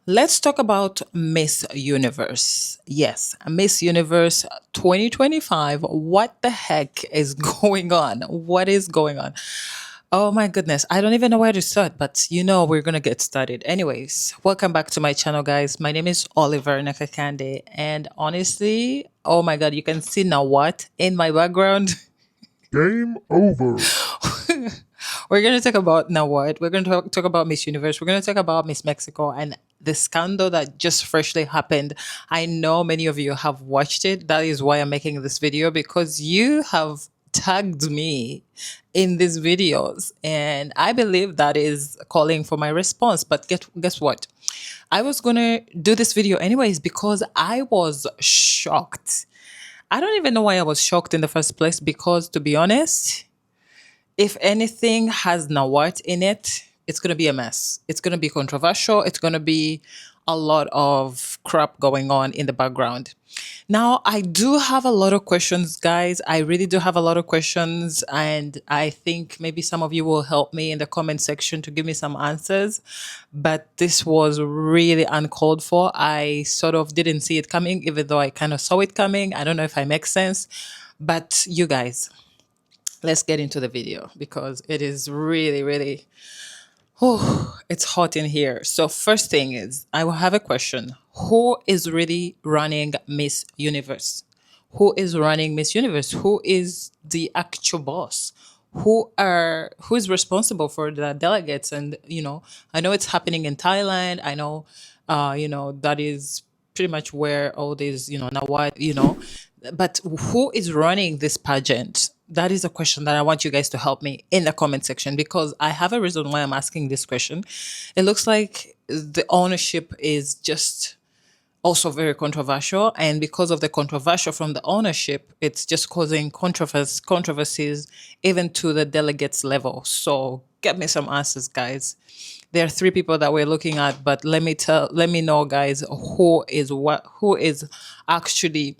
Let's talk about Miss Universe. Yes, Miss Universe 2025. What the heck is going on? What is going on? Oh my goodness, I don't even know where to start, but we're gonna get started. Anyways, welcome back to my channel, guys. My name is Oliver Nakakande, and honestly, oh my god, you can see now what in my background. Game over. We're going to talk about now what? We're going to talk about Miss Universe. We're going to talk about Miss Mexico and the scandal that just freshly happened. I know many of you have watched it. That is why I'm making this video because you have tagged me in these videos. And I believe that is calling for my response. But guess what? I was going to do this video anyways because I was shocked. I don't even know why I was shocked in the first place because, to be honest, if anything has Nawat in it, it's going to be a mess. It's going to be controversial. It's going to be a lot of crap going on in the background. Now, I do have a lot of questions, guys. I really do have a lot of questions. And I think maybe some of you will help me in the comment section to give me some answers. But this was really uncalled for. I sort of didn't see it coming, even though I kind of saw it coming. I don't know if I make sense. But you guys, let's get into the video because it is really, really, oh, it's hot in here. So first thing is, I will have a question. Who is really running Miss Universe? Who is running Miss Universe? Who is the actual boss? Who is responsible for the delegates? And I know it's happening in Thailand. I know, that is pretty much where all these, now what, but who is running this pageant? That is a question that I want you guys to help me in the comment section because I have a reason why I'm asking this question. It looks like the ownership is just also very controversial. And because of the controversial from the ownership, it's just causing controversies even to the delegates level. So get me some answers, guys. There are three people that we're looking at, but let me know, guys, who is actually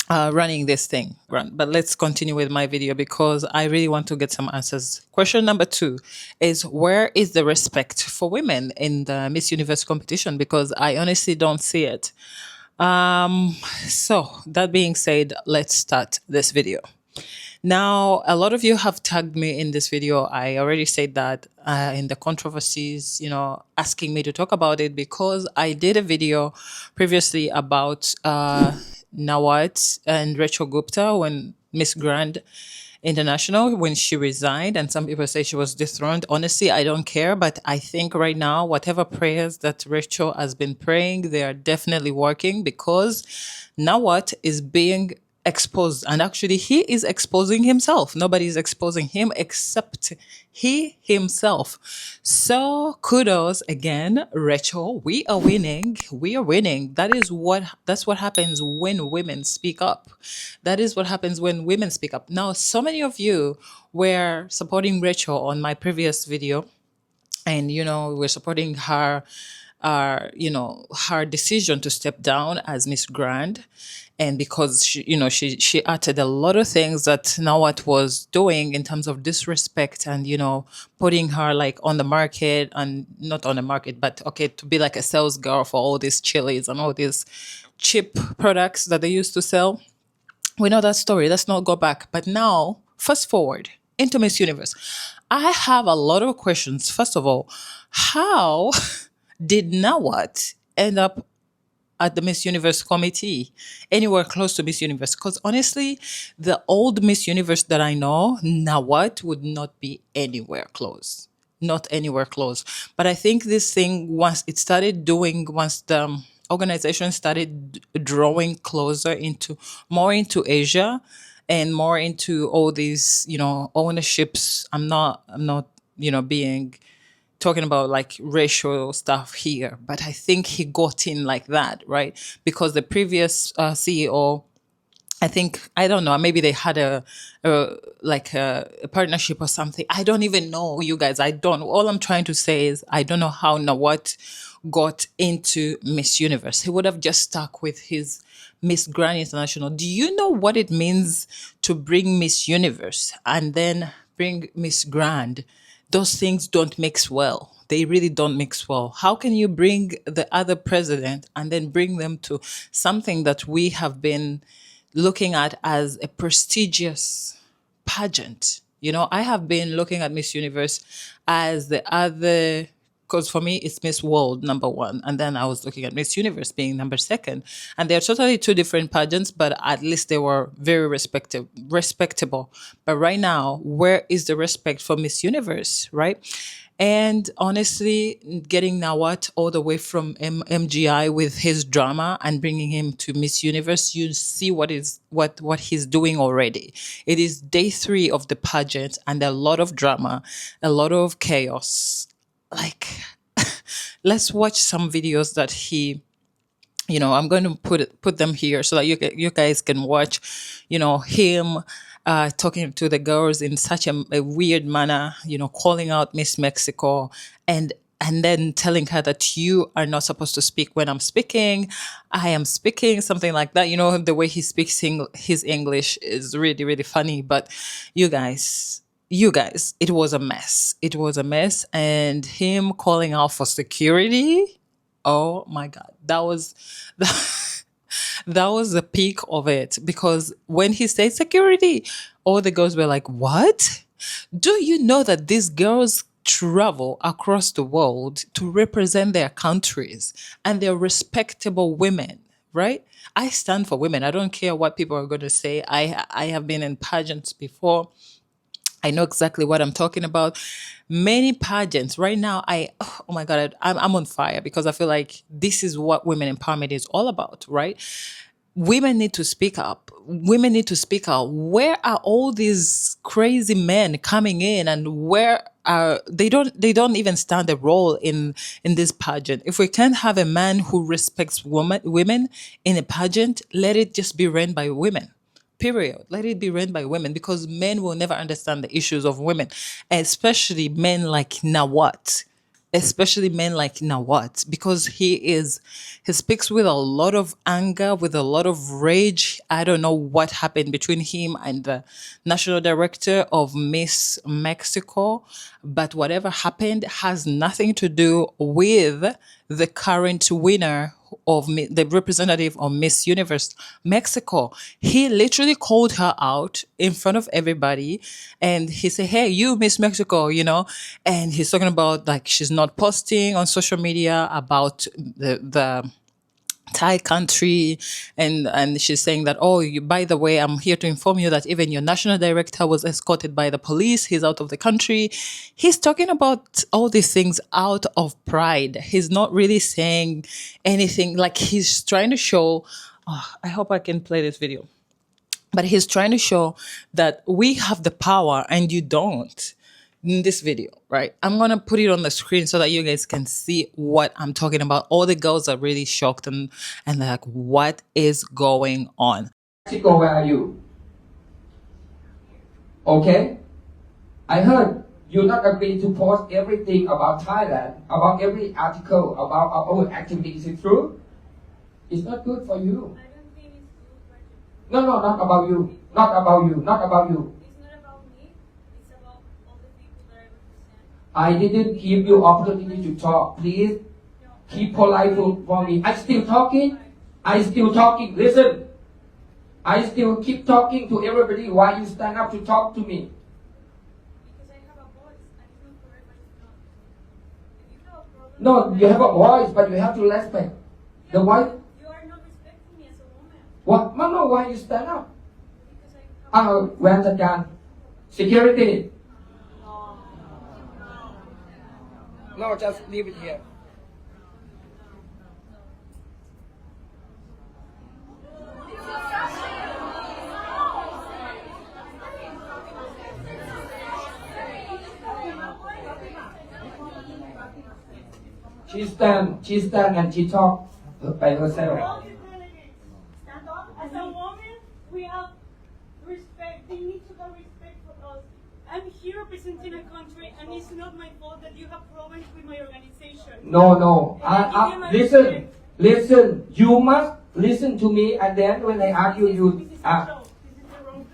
running this thing. But let's continue with my video because I really want to get some answers. Question number 2 is, where is the respect for women in the Miss Universe competition? Because I honestly don't see it. So that being said, let's start this video. Now, a lot of you have tagged me in this video. I already said that in the controversies, asking me to talk about it because I did a video previously about Nawat and Rachel Gupta when Miss Grand International, when she resigned, and some people say she was dethroned. Honestly, I don't care, but I think right now, whatever prayers that Rachel has been praying, they are definitely working because Nawat is being exposed, and actually he is exposing himself. Nobody is exposing him except he himself. So kudos again, Rachel. We are winning. We are winning. That's what happens when women speak up. That is what happens when women speak up. Now, so many of you were supporting Rachel on my previous video, and we're supporting her her decision to step down as Miss Grand. And because she uttered a lot of things that Nawat was doing in terms of disrespect and putting her like on the market, and not on the market, but okay, to be like a sales girl for all these chilies and all these cheap products that they used to sell. We know that story. Let's not go back. But now, fast forward into Miss Universe. I have a lot of questions. First of all, how did Nawat end up at the Miss Universe committee, anywhere close to Miss Universe? Because honestly, the old Miss Universe that I know, Nawat would not be anywhere close. Not anywhere close. But I think this thing, once the organization started drawing closer into more into Asia and more into all these, ownerships. I'm not, being talking about like racial stuff here, but I think he got in like that, right? Because the previous CEO, I think, I don't know, maybe they had a partnership or something. I don't even know, you guys. I don't. All I'm trying to say is I don't know how Nawat got into Miss Universe. He would have just stuck with his Miss Grand International. Do you know what it means to bring Miss Universe and then bring Miss Grand? Those things don't mix well. They really don't mix well. How can you bring the other president and then bring them to something that we have been looking at as a prestigious pageant? You know, I have been looking at Miss Universe as the other, because for me it's Miss World number one, and then I was looking at Miss Universe being number second, and they're totally two different pageants, but at least they were very respectable. But right now, where is the respect for Miss Universe, right? And honestly, getting Nawat all the way from MGI with his drama and bringing him to Miss Universe, you see what he's doing already. It is day 3 of the pageant, and a lot of drama, a lot of chaos. Like, let's watch some videos that he, I'm going to put them here so that you guys can watch, him talking to the girls in such a weird manner, calling out Miss Mexico, and then telling her that you are not supposed to speak when I'm speaking. I am speaking, something like that. The way he speaks his English is really, really funny. But you guys, it was a mess. It was a mess. And him calling out for security. Oh my God. That was that was the peak of it, because when he said security, all the girls were like, "What? Do you know that these girls travel across the world to represent their countries, and they're respectable women, right?" I stand for women. I don't care what people are going to say. I have been in pageants before. I know exactly what I'm talking about. Many pageants right now. Oh my God, I'm on fire, because I feel like this is what women empowerment is all about, right? Women need to speak up. Women need to speak out. Where are all these crazy men coming in, and where are they don't even stand a role in this pageant? If we can't have a man who respects women in a pageant, let it just be run by women. Period. Let it be run by women, because men will never understand the issues of women, especially men like Nawat. Especially men like Nawat, because he speaks with a lot of anger, with a lot of rage. I don't know what happened between him and the national director of Miss Mexico, but whatever happened has nothing to do with the current winner of the representative of Miss Universe Mexico. He literally called her out in front of everybody, and he said, "Hey, you, Miss Mexico," and he's talking about like she's not posting on social media about the Thai country, and she's saying that, "Oh, by the way, I'm here to inform you that even your national director was escorted by the police. He's out of the country." He's talking about all these things out of pride. He's not really saying anything. Like, he's trying to show. Oh, I hope I can play this video. But he's trying to show that we have the power and you don't. In this video, right? I'm gonna put it on the screen so that you guys can see what I'm talking about. All the girls are really shocked and they're like, "What is going on?" Mexico, where are you? Okay? I heard you not agree to post everything about Thailand, about every article, about our own activities. Is it true? It's not good for you. I don't think it's good for you. No, not about you. Not about you. Not about you. It's not about me. It's about all the people that I represent. I didn't give you opportunity to talk. Please keep polite for me. I still talking. I still talking. Listen. I still keep talking to everybody. Why you stand up to talk to me? Because I have a voice, and it's not for everybody to know. If you have a problem, No, you have a voice, but you have to respect. The voice. you are not respecting me as a woman. What? No, why you stand up? Because I have Where the gun? Security. No, just leave it here. She stand and she talk by herself. stand up. As a woman, we have respect. They need to have respect for us. I'm here representing a country, and it's not my fault that you have problems with my organization. No. Listen. Listen. You must listen to me, and then when I ask you, This you. is the show. This is the wrong.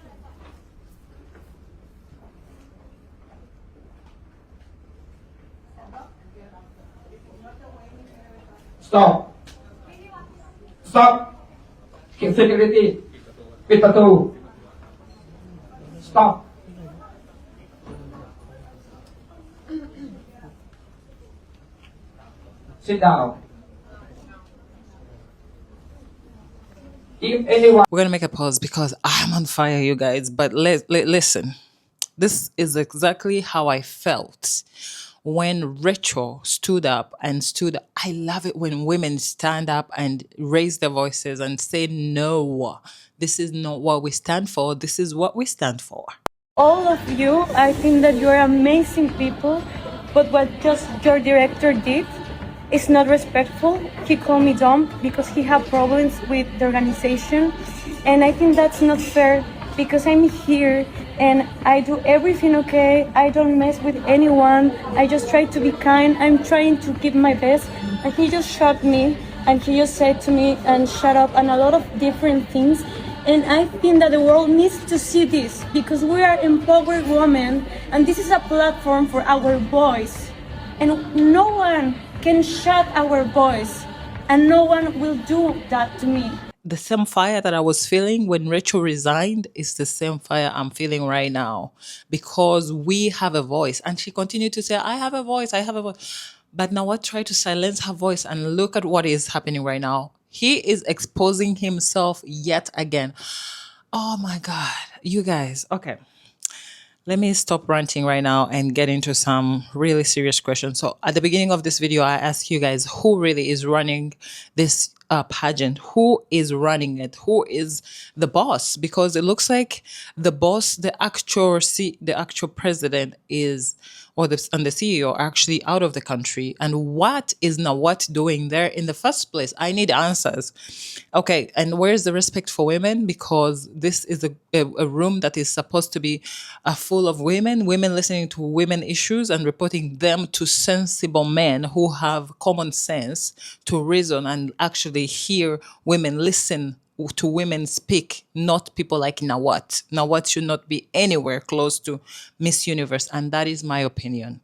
stop stop keep security ปิดประตู stop sit down if anyone We're gonna make a pause because I'm on fire, you guys. But listen, this is exactly how I felt when Rachel stood up and stood. I love it when women stand up and raise their voices and say, "No, this is not what we stand for. This is what we stand for." All of you, I think that you're amazing people, but what just your director did is not respectful. He called me dumb because he had problems with the organization, and I think that's not fair because I'm here and I do everything okay. I don't mess with anyone. I just try to be kind. I'm trying to give my best, and he just shot me and he just said to me and shut up and a lot of different things. And I think that the world needs to see this because we are empowered women and this is a platform for our voice. And no one can shut our voice and no one will do that to me. The same fire that I was feeling when Rachel resigned is the same fire I'm feeling right now because we have a voice. And she continued to say, I have a voice, I have a voice. But now what? Try to silence her voice and look at what is happening right now. He is exposing himself yet again. Oh my God, you guys. Okay. Let me stop ranting right now and get into some really serious questions. So at the beginning of this video, I asked you guys who really is running this pageant, who is running it, who is the boss, because it looks like the boss, the actual president is, or and the CEO are actually out of the country. And what is Nawat doing there in the first place? I need answers. Okay, and where's the respect for women? Because this is a room that is supposed to be full of women listening to women issues and reporting them to sensible men who have common sense to reason and actually hear women, listen to women speak, not people like Nawat. Nawat should not be anywhere close to Miss Universe, and that is my opinion.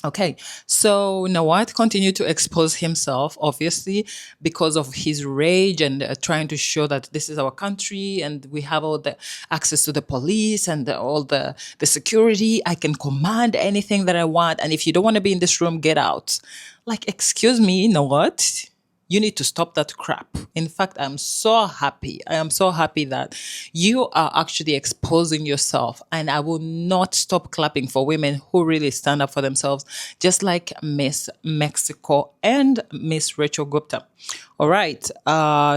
Okay, so Nawat continued to expose himself, obviously, because of his rage and trying to show that this is our country and we have all the access to the police and all the security. I can command anything that I want. And if you don't want to be in this room, get out. Like, excuse me, Nawat? You need to stop that crap. In fact, I'm so happy. I am so happy that you are actually exposing yourself. And I will not stop clapping for women who really stand up for themselves, just like Miss Mexico and Miss Rachel Gupta. All right.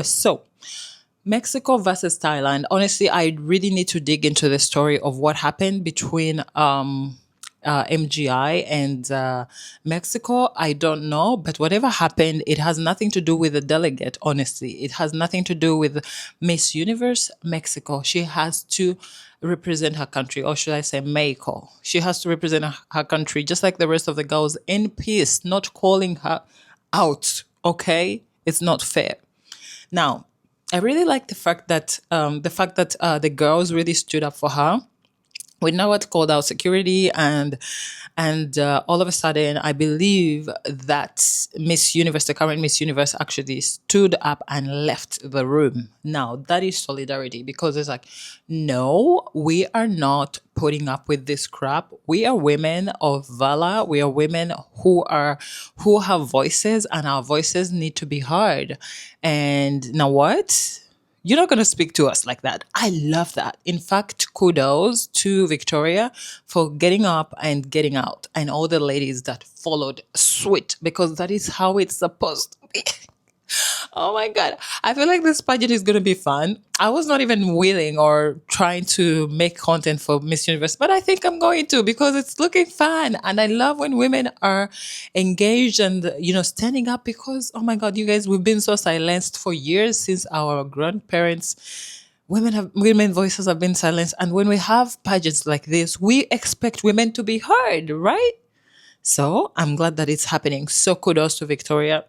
So Mexico versus Thailand. Honestly, I really need to dig into the story of what happened between MGI and Mexico. I don't know, but whatever happened, it has nothing to do with the delegate, honestly. It has nothing to do with Miss Universe Mexico. She has to represent her country, or should I say Mexico. She has to represent her country just like the rest of the girls in peace, not calling her out, okay? It's not fair. Now, I really like the fact that the girls really stood up for her. We know what called out security and all of a sudden I believe that Miss Universe, the current Miss Universe, actually stood up and left the room. Now that is solidarity because it's like, no, we are not putting up with this crap. We are women of valor. We are women who have voices and our voices need to be heard. And now what? You're not going to speak to us like that. I love that. In fact, kudos to Victoria for getting up and getting out and all the ladies that followed suit because that is how it's supposed to be. Oh my God. I feel like this pageant is going to be fun. I was not even willing or trying to make content for Miss Universe, but I think I'm going to because it's looking fun. And I love when women are engaged and, standing up because, oh my God, you guys, we've been so silenced for years since our grandparents. Women voices have been silenced. And when we have pageants like this, we expect women to be heard, right? So I'm glad that it's happening. So kudos to Victoria.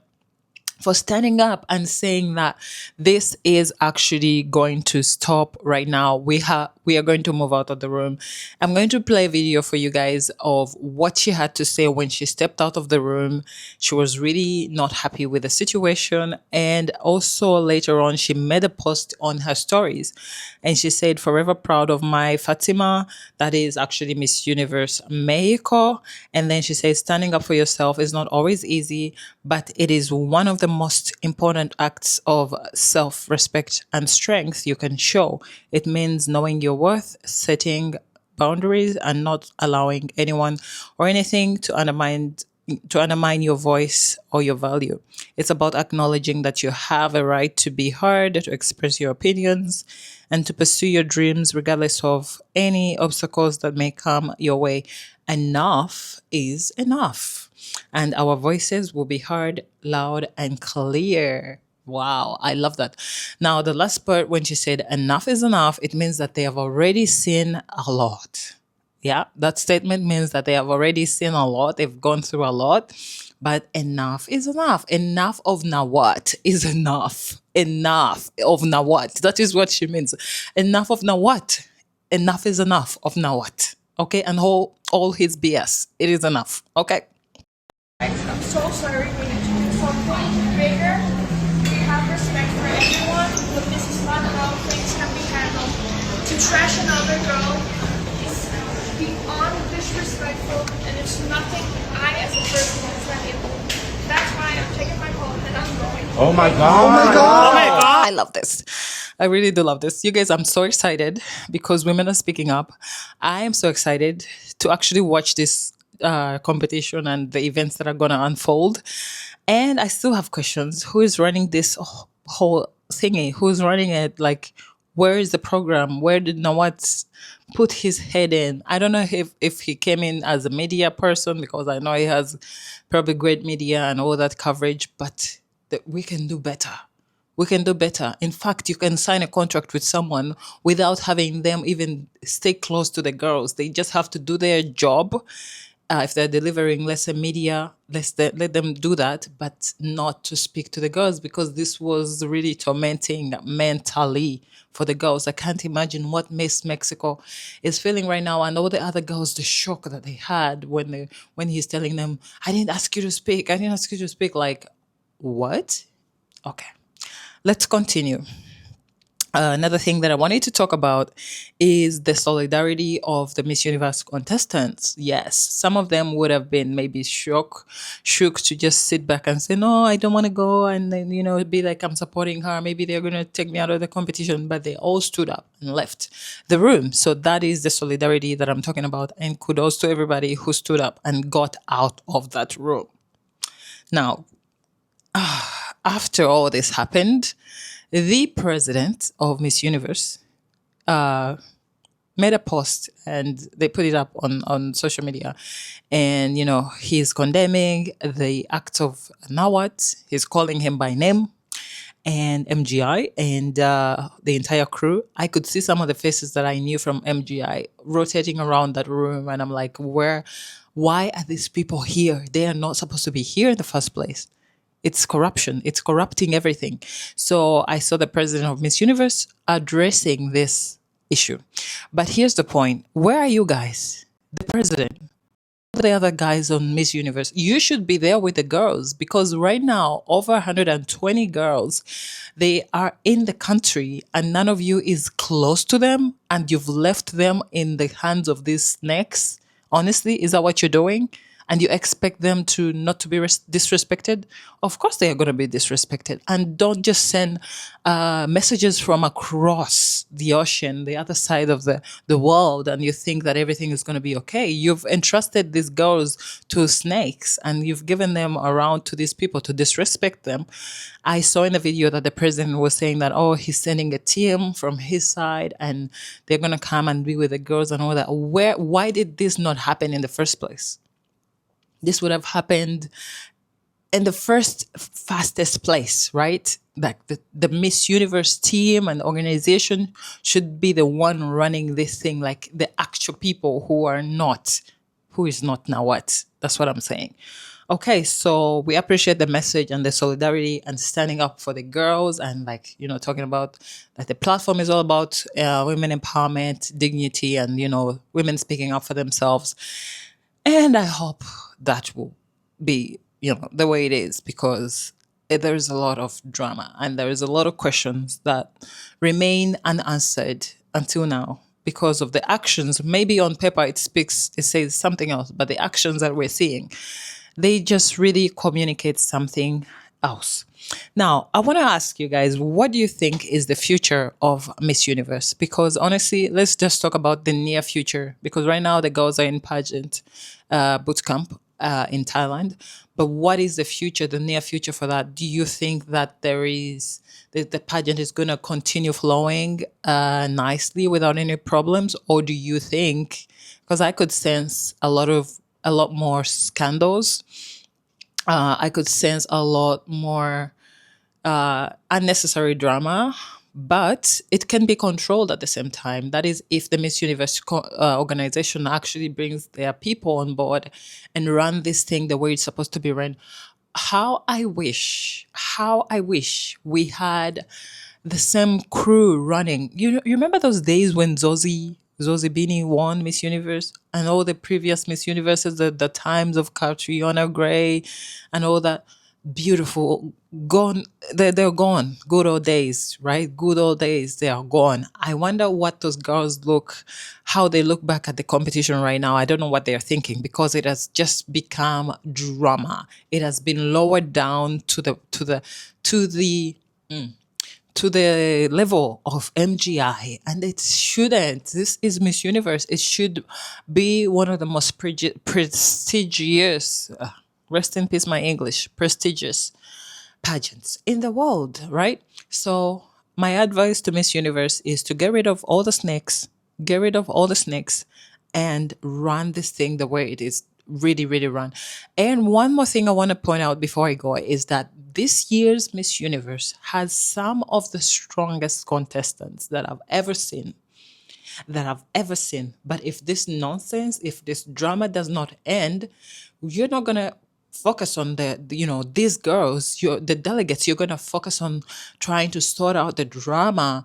for standing up and saying that this is actually going to stop right now. We are going to move out of the room. I'm going to play a video for you guys of what she had to say when she stepped out of the room. She was really not happy with the situation, and also later on she made a post on her stories and she said, "Forever proud of my Fatima," that is actually Miss Universe Mexico. And then she says, "Standing up for yourself is not always easy, but it is one of the most important acts of self respect and strength you can show. It means knowing your worth, setting boundaries, and not allowing anyone or anything to undermine your voice or your value. It's about acknowledging that you have a right to be heard, to express your opinions, and to pursue your dreams regardless of any obstacles that may come your way. Enough is enough, and our voices will be heard loud and clear." Wow, I love that. Now, the last part, when she said enough is enough, it means that they have already seen a lot. Yeah, that statement means that they have already seen a lot, they've gone through a lot, but enough is enough. Enough of Nawat is enough. Enough of Nawat. That is what she means. Enough of Nawat. Enough is enough of Nawat. Okay, and all his BS. It is enough. Okay. I'm so sorry we need to do something bigger. We have respect for everyone, but this is not how things can be handled. To trash another girl is beyond disrespectful, and it's nothing I as a person can handle. That's why I'm taking my phone and I'm going. Oh my God. I love this. I really do love this. You guys, I'm so excited because women are speaking up. I am so excited to actually watch this competition and the events that are going to unfold. And I still have questions. Who is running this whole thingy? Who's running it? Like, where is the program? Where did Nawat put his head in? I don't know if he came in as a media person, because I know he has probably great media and all that coverage, but we can do better. We can do better. In fact, you can sign a contract with someone without having them even stay close to the girls. They just have to do their job. If they're delivering lesser media, let them do that, but not to speak to the girls, because this was really tormenting mentally for the girls. I can't imagine what Miss Mexico is feeling right now, and all the other girls, the shock that they had when he's telling them, "I didn't ask you to speak. I didn't ask you to speak." Like, what? Okay. Let's continue. Another thing that I wanted to talk about is the solidarity of the Miss Universe contestants. Yes, some of them would have been maybe shook to just sit back and say, "No, I don't want to go," and then, be like, "I'm supporting her. Maybe they're going to take me out of the competition." But they all stood up and left the room. So that is the solidarity that I'm talking about. And kudos to everybody who stood up and got out of that room. Now, after all this happened, the president of Miss Universe made a post and they put it up on social media. And, he's condemning the act of Nawat. He's calling him by name, and MGI and the entire crew. I could see some of the faces that I knew from MGI rotating around that room. And I'm like, why are these people here? They are not supposed to be here in the first place. It's corruption. It's corrupting everything. So I saw the president of Miss Universe addressing this issue. But here's the point. Where are you guys? The president, the other guys on Miss Universe, you should be there with the girls, because right now, over 120 girls, they are in the country and none of you is close to them, and you've left them in the hands of these snakes. Honestly, is that what you're doing? And you expect them to not to be disrespected? Of course they are going to be disrespected. And don't just send messages from across the ocean, the other side of the world, and you think that everything is going to be okay. You've entrusted these girls to snakes, and you've given them around to these people to disrespect them. I saw in the video that the president was saying that, he's sending a team from his side and they're going to come and be with the girls and all that. Why did this not happen in the first place? This would have happened in the fastest place, right? Like the Miss Universe team and organization should be the one running this thing, like the actual people who is not Nawat. That's what I'm saying. Okay, so we appreciate the message and the solidarity and standing up for the girls, and like, talking about that the platform is all about women empowerment, dignity, and women speaking up for themselves. And I hope that will be, the way it is, because there's a lot of drama and there is a lot of questions that remain unanswered until now because of the actions. Maybe on paper it says something else, but the actions that we're seeing, they just really communicate something else. Now, I want to ask you guys, what do you think is the future of Miss Universe? Because honestly, let's just talk about the near future. Because right now, the girls are in pageant boot camp in Thailand. But what is the future, the near future for that? Do you think that the pageant is going to continue flowing nicely without any problems, or do you think? Because I could sense a lot more scandals. I could sense a lot more unnecessary drama, but it can be controlled at the same time. That is, if the Miss Universe organization actually brings their people on board and run this thing the way it's supposed to be run. How I wish we had the same crew running. You remember those days when Zoe Bini won Miss Universe, and all the previous Miss Universes, the times of Catriona Gray and all that? Beautiful, gone. They're gone. Good old days, right? Good old days, they are gone. I wonder what those girls how they look back at the competition right now. I don't know what they're thinking, because it has just become drama. It has been lowered down to the level of MGI, and it shouldn't. This is Miss Universe. It should be one of the most prestigious, rest in peace, my English, prestigious pageants in the world, right? So, my advice to Miss Universe is to get rid of all the snakes, and run this thing the way it is really, really run. And one more thing I want to point out before I go is that this year's Miss Universe has some of the strongest contestants that I've ever seen. But if this nonsense, if this drama does not end, you're not gonna focus on these girls, the delegates. You're gonna focus on trying to sort out the drama,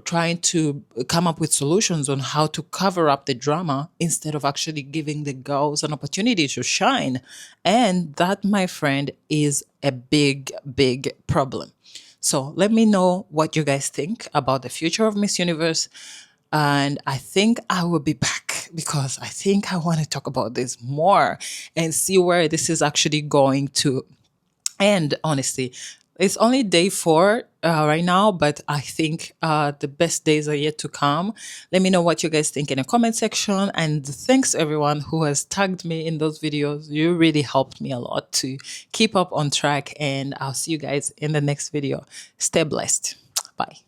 trying to come up with solutions on how to cover up the drama, instead of actually giving the girls an opportunity to shine. And that, my friend, is a big, big problem. So let me know what you guys think about the future of Miss Universe. And I think I will be back, because I think I want to talk about this more and see where this is actually going to. And honestly, it's only day 4 right now, but I think the best days are yet to come. Let me know what you guys think in the comment section. And thanks everyone who has tagged me in those videos. You really helped me a lot to keep up on track. And I'll see you guys in the next video. Stay blessed. Bye.